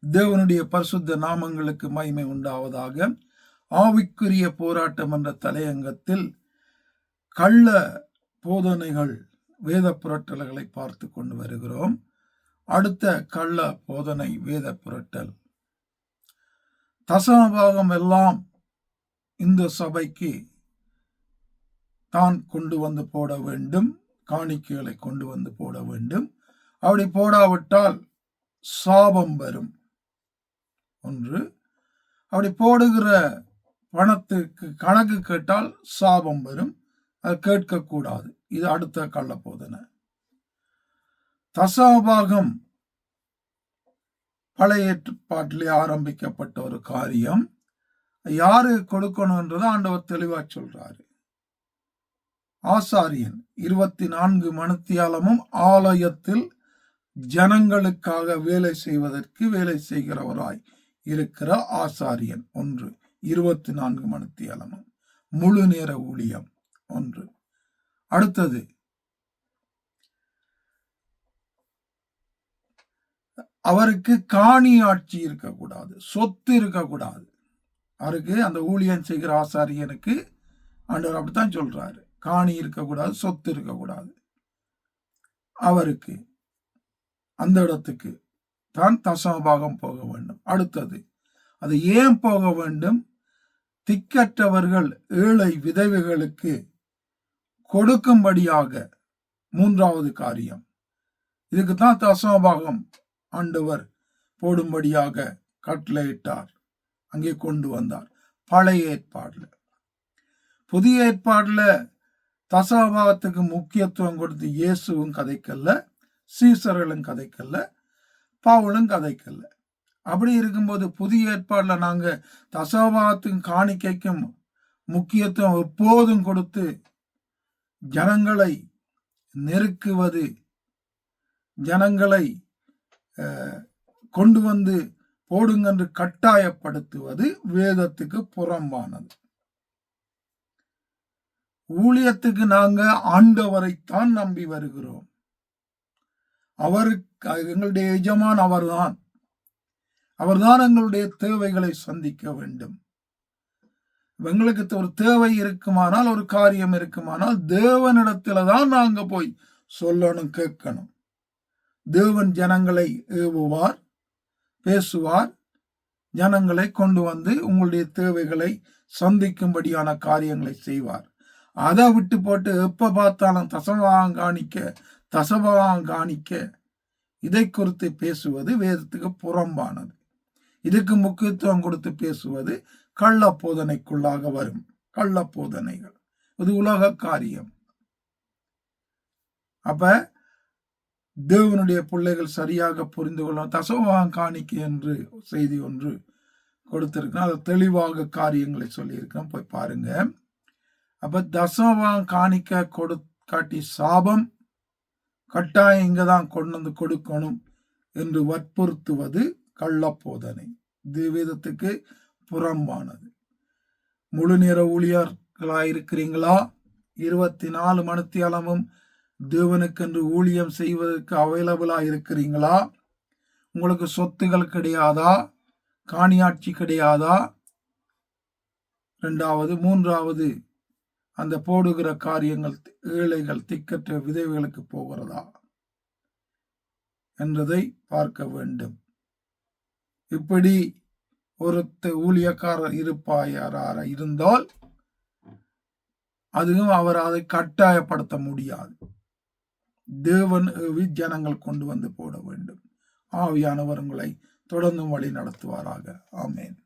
தேவனுடைய பரிசுத்த நாமங்களுக்கு மகிமை உண்டாவதாக. ஆவிக்குரிய போராட்டம் என்ற தலையங்கத்தில் கள்ள போதனைகள் வேத புரட்டல்களை பார்த்து கொண்டு வருகிறோம். அடுத்த கள்ள போதனை வேத புரட்டல். தசமபாகம் எல்லாம் இந்த சபைக்கு தான் கொண்டு வந்து போட வேண்டும், காணிக்கைகளை கொண்டு வந்து போட வேண்டும். அப்படி போடாவிட்டால் சாபம் வரும். ஒன்று, அப்படி போடுகிற பணத்துக்கு கணக்கு கேட்டால் சாபம் வரும், அது கேட்கக்கூடாது. இது அடுத்த கள்ள போதனை. தசமபாகம் பழைய ஏற்பாட்டிலே ஆரம்பிக்கப்பட்ட ஒரு காரியம். யாரு கொடுக்கணும்ன்றது ஆண்டவர் தெளிவா சொல்றாரு. ஆசாரியன் 24 மணித்தியாலமும் ஆலயத்தில் ஜனங்களுக்காக வேலை செய்வதற்கு வேலை செய்கிறவராய் இருக்கிற ஆசாரியன் ஒன்று, 24 மணித்தியாலமும் முழு நேர ஊழியம் ஒன்று. அடுத்தது, அவருக்கு காணி ஆட்சி இருக்கக்கூடாது, சொத்து இருக்கக்கூடாது. அவருக்கு அந்த ஊழியம் செய்கிற ஆசாரியனுக்கு ஆண்டவர் அப்படித்தான் சொல்றாரு, காணி இருக்கக்கூடாது, சொத்து இருக்கக்கூடாது. அவருக்கு அந்த இடத்துக்கு தான் தசமபாகம் போக வேண்டும். அடுத்தது, அது ஏன் போக வேண்டும்? திக்கற்றவர்கள் ஏழை விதவைகளுக்கு கொடுக்கும்படியாக. மூன்றாவது காரியம், இதுக்கு தான் தசமபாகம் ஆண்டவர் போடும்படியாக கட்டளையிட்டார், அங்கே கொண்டு வந்தார். பழைய ஏற்பாடுல. புதிய ஏற்பாடுல தசமபாகத்துக்கு முக்கியத்துவம் கொடுத்து இயேசுவும் கதைக்கல்ல, சீசர்களும் கதைக்கல்ல, பவுலும் கதைக்கல்ல. அப்படி இருக்கும்போது புதிய ஏற்பாடுல நாங்க தசமபாகத்துக்கும் காணிக்கைக்கும் முக்கியத்துவம் எப்போதும் கொடுத்து ஜனங்களை நெருக்குவது, ஜனங்களை கொண்டு வந்து போடுங்க என்று கட்டாயப்படுத்துவது வேதத்துக்கு புறம்பானது. ஊழியத்துக்கு நாங்க ஆண்டவரைத்தான் நம்பி வருகிறோம். அவருக்கு எங்களுடைய எஜமான் அவர்தான். அவர்தான் எங்களுடைய தேவைகளை சந்திக்க வேண்டும். எங்களுக்கு ஒரு தேவை இருக்குமானால், ஒரு காரியம் இருக்குமானால் தேவனிடத்துல தான் நாங்க போய் சொல்லணும், கேட்கணும். தேவன் ஜனங்களை ஏவுவார், பேசுவார், ஜனங்களை கொண்டு வந்து உங்களுடைய தேவைகளை சந்திக்கும்படியான காரியங்களை செய்வார். அதை விட்டு போட்டு எப்ப பார்த்தாலும் தசமபாகம் காணிக்க இதை குறித்து பேசுவது வேதத்துக்கு புறம்பானது. இதுக்கு முக்கியத்துவம் கொடுத்து பேசுவது கள்ள போதனைக்குள்ளாக வரும். கள்ள போதனைகள் இது உலக காரியம். அப்ப தேவனுடைய பிள்ளைகள் சரியாக புரிந்து கொள்ளும். தசமபாகம் காணிக்கை என்று செய்தி ஒன்று கொடுத்திருக்கோம், அது தெளிவாக காரியங்களை சொல்லியிருக்கோம், போய் பாருங்க. அப்ப தசமபாகம் காணிக்க காட்டி சாபம், கட்டாயம் இங்கதான் கொண்டு வந்து கொடுக்கணும் என்று வற்புறுத்துவது கள்ள போதனை. வேதத்துக்கு புறம்பானது. முழு நேர ஊழியர்களாயிருக்கிறீங்களா? 24 மணித்தியாலமும் தேவனுக்கென்று ஊழியம் செய்வதற்கு அவைலபிளா இருக்கிறீங்களா? உங்களுக்கு சொத்துகள் கிடையாதா? காணியாட்சி கிடையாதா? இரண்டாவது, மூன்றாவது, அந்த போடுகிற காரியங்கள் ஏழைகள் திக்கற்ற விதவைகளுக்கு போகிறதா என்றதை பார்க்க வேண்டும். இப்படி ஒருத்த ஊழியக்காரர் இருப்பாயார இருந்தால் அதுவும் அவர் அதை கட்டாயப்படுத்த முடியாது. தேவன் ஜனங்கள் கொண்டு வந்து போட வேண்டும். ஆவியானவர் உங்களை தொடர்ந்து வழி நடத்துவாராக. ஆமேன்.